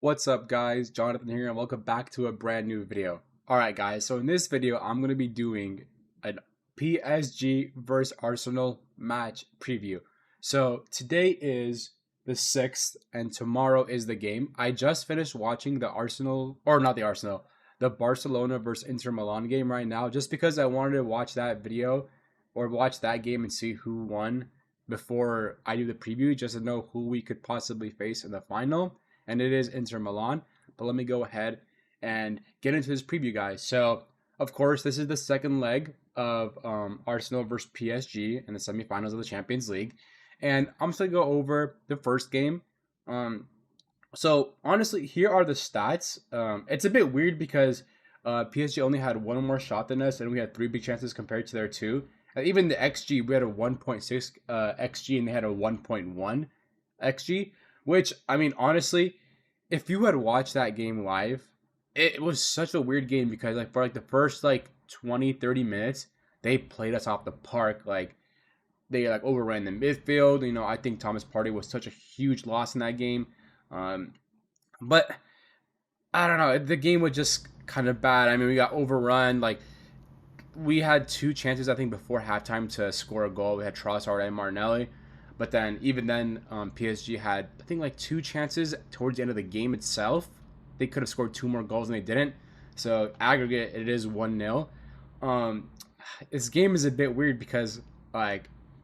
What's up guys, Jonathan here and welcome back to a brand new video. Alright guys, so in this video I'm going to be doing a PSG versus Arsenal match preview. So today is the 6th and tomorrow is the game. I just finished watching the Barcelona versus Inter Milan game right now just because I wanted to watch that video or watch that game and see who won before I do the preview just to know who we could possibly face in the final, and it is Inter Milan. But let me go ahead and get into this preview, guys. So, of course, this is the second leg of Arsenal versus PSG in the semifinals of the Champions League, and I'm just gonna go over the first game. So honestly, here are the stats. It's a bit weird because PSG only had one more shot than us, and we had three big chances compared to their two. And even the XG, we had a 1.6 XG, and they had a 1.1 XG. Which, I mean, honestly, if you had watched that game live, it was such a weird game because for the first 20, 30 minutes, they played us off the park. They overran the midfield. I think Thomas Partey was such a huge loss in that game. But I don't know. The game was just kind of bad. I mean, we got overrun. We had two chances, I think, before halftime to score a goal. We had Trossard and Martinelli. But then, even then, PSG had, I think, two chances towards the end of the game itself. They could have scored two more goals and they didn't. So, aggregate, it is 1-0. This game is a bit weird because,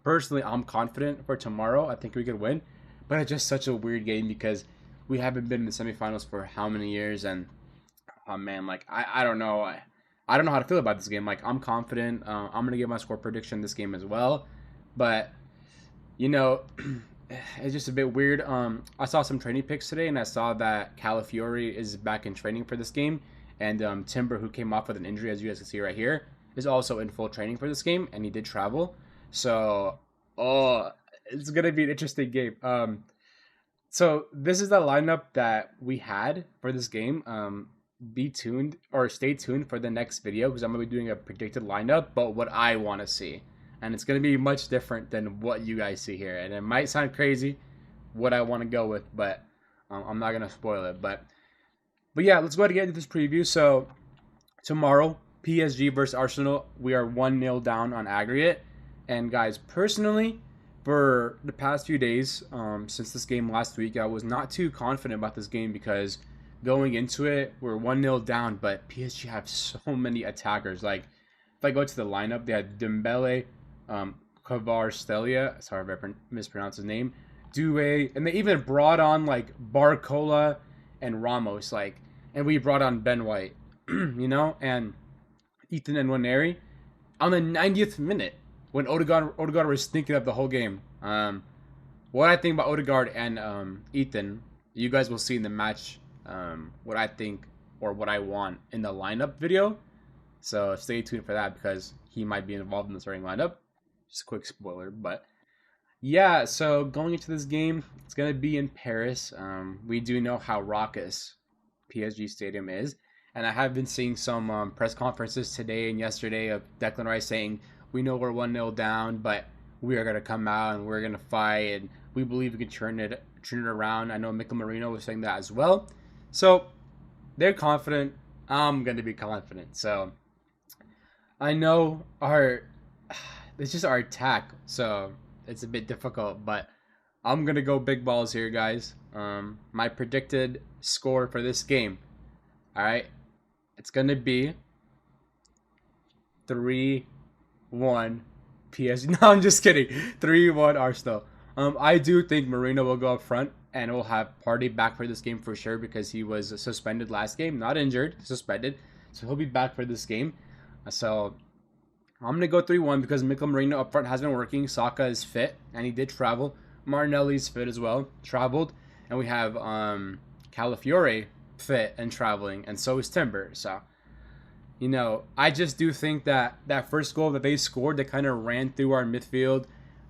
personally, I'm confident for tomorrow. I think we could win. But it's just such a weird game because we haven't been in the semifinals for how many years. And, oh, man, I don't know. I don't know how to feel about this game. I'm confident. I'm going to give my score prediction this game as well. But it's just a bit weird. I saw some training pics today, and I saw that Calafiori is back in training for this game, and Timber, who came off with an injury, as you guys can see right here, is also in full training for this game, and he did travel. So, it's gonna be an interesting game. So this is the lineup that we had for this game. Be tuned or stay tuned for the next video because I'm gonna be doing a predicted lineup, but what I want to see. And it's going to be much different than what you guys see here. And it might sound crazy what I want to go with, but I'm not going to spoil it. But yeah, let's go ahead and get into this preview. So tomorrow, PSG versus Arsenal, we are 1-0 down on aggregate. And guys, personally, for the past few days, since this game last week, I was not too confident about this game because going into it, we're 1-0 down, but PSG have so many attackers. If I go to the lineup, they had Dembele, Kvaratskhelia, sorry if I mispronounced his name, Doué, and they even brought on Barcola and Ramos, and we brought on Ben White, and Ethan and Nwaneri on the 90th minute when Odegaard was thinking of the whole game. What I think about Odegaard and Ethan, you guys will see in the match. What I think or what I want in the lineup video. So stay tuned for that because he might be involved in the starting lineup. Just a quick spoiler, but yeah. So going into this game, it's gonna be in Paris. We do know how raucous PSG Stadium is, and I have been seeing some press conferences today and yesterday of Declan Rice saying we know we're 1-0 down, but we are gonna come out and we're gonna fight, and we believe we can turn it around. I know Mikel Merino was saying that as well. So they're confident. I'm gonna be confident. So I know it's just our attack, so it's a bit difficult, but I'm gonna go big balls here, guys. My predicted score for this game, all right, it's gonna be 3-1 PSG. No, I'm just kidding. 3-1 Arsenal. I do think Marino will go up front and we'll have Partey back for this game for sure because he was suspended last game, not injured, suspended, so he'll be back for this game. So I'm going to go 3-1 because Mikel Merino up front has been working. Saka is fit, and he did travel. Martinelli's fit as well, traveled. And we have Calafiori fit and traveling, and so is Timber. So, I just do think that first goal that they scored, they kind of ran through our midfield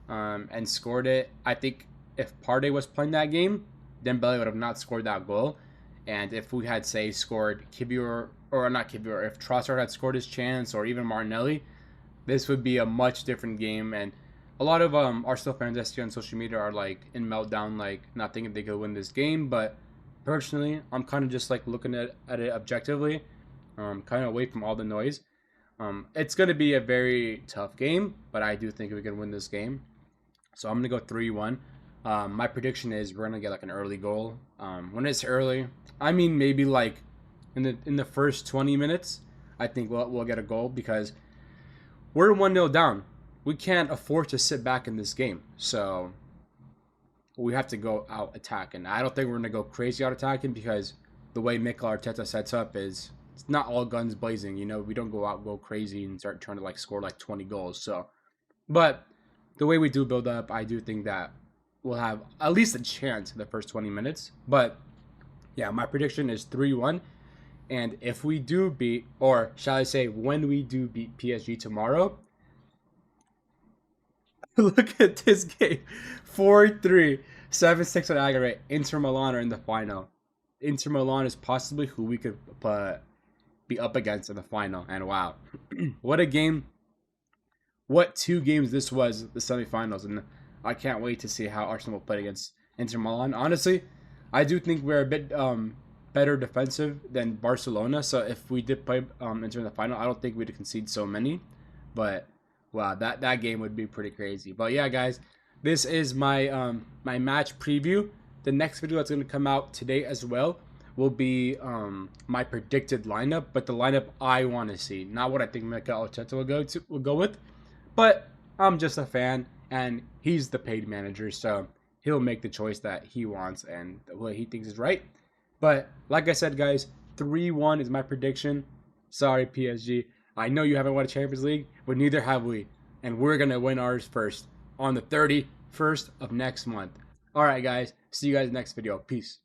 and scored it. I think if Partey was playing that game, Dembele would have not scored that goal. And if we had, say, scored Kivior, or not Kivior, if Trossard had scored his chance, or even Martinelli, this would be a much different game. And a lot of Arsenal fans I see on social media are in meltdown, not thinking they could win this game. But Personally, I'm kind of just like looking at it objectively, kind of away from all the noise. It's going to be a very tough game, but I do think we can win this game. So I'm going to go 3-1. My prediction is we're going to get like an early goal. When it's early, I mean maybe like in the first 20 minutes, I think we'll get a goal because we're 1-0 down. We can't afford to sit back in this game. So we have to go out attacking. I don't think we're going to go crazy out attacking because the way Mikel Arteta sets up is it's not all guns blazing. You know, we don't go crazy and start trying to like score like 20 goals. So, but the way we do build up, I do think that we'll have at least a chance in the first 20 minutes. But yeah, my prediction is 3-1. And if we do beat, or shall I say, when we do beat PSG tomorrow, look at this game. 4-3, 7-6 on aggregate. Inter Milan are in the final. Inter Milan is possibly who we could be up against in the final. And wow, what a game. What 2 games this was, the semifinals. And I can't wait to see how Arsenal will play against Inter Milan. Honestly, I do think we're a bit better defensive than Barcelona. So if we did play Inter in the final, I don't think we'd concede so many. But wow, that game would be pretty crazy. But yeah, guys, this is my my match preview. The next video that's going to come out today as well will be my predicted lineup, but the lineup I want to see, not what I think Mikel Arteta will go with. But I'm just a fan, and he's the paid manager, so he'll make the choice that he wants and what he thinks is right. But like I said, guys, 3-1 is my prediction. Sorry, PSG. I know you haven't won a Champions League, but neither have we. And we're going to win ours first on the 31st of next month. All right, guys. See you guys next video. Peace.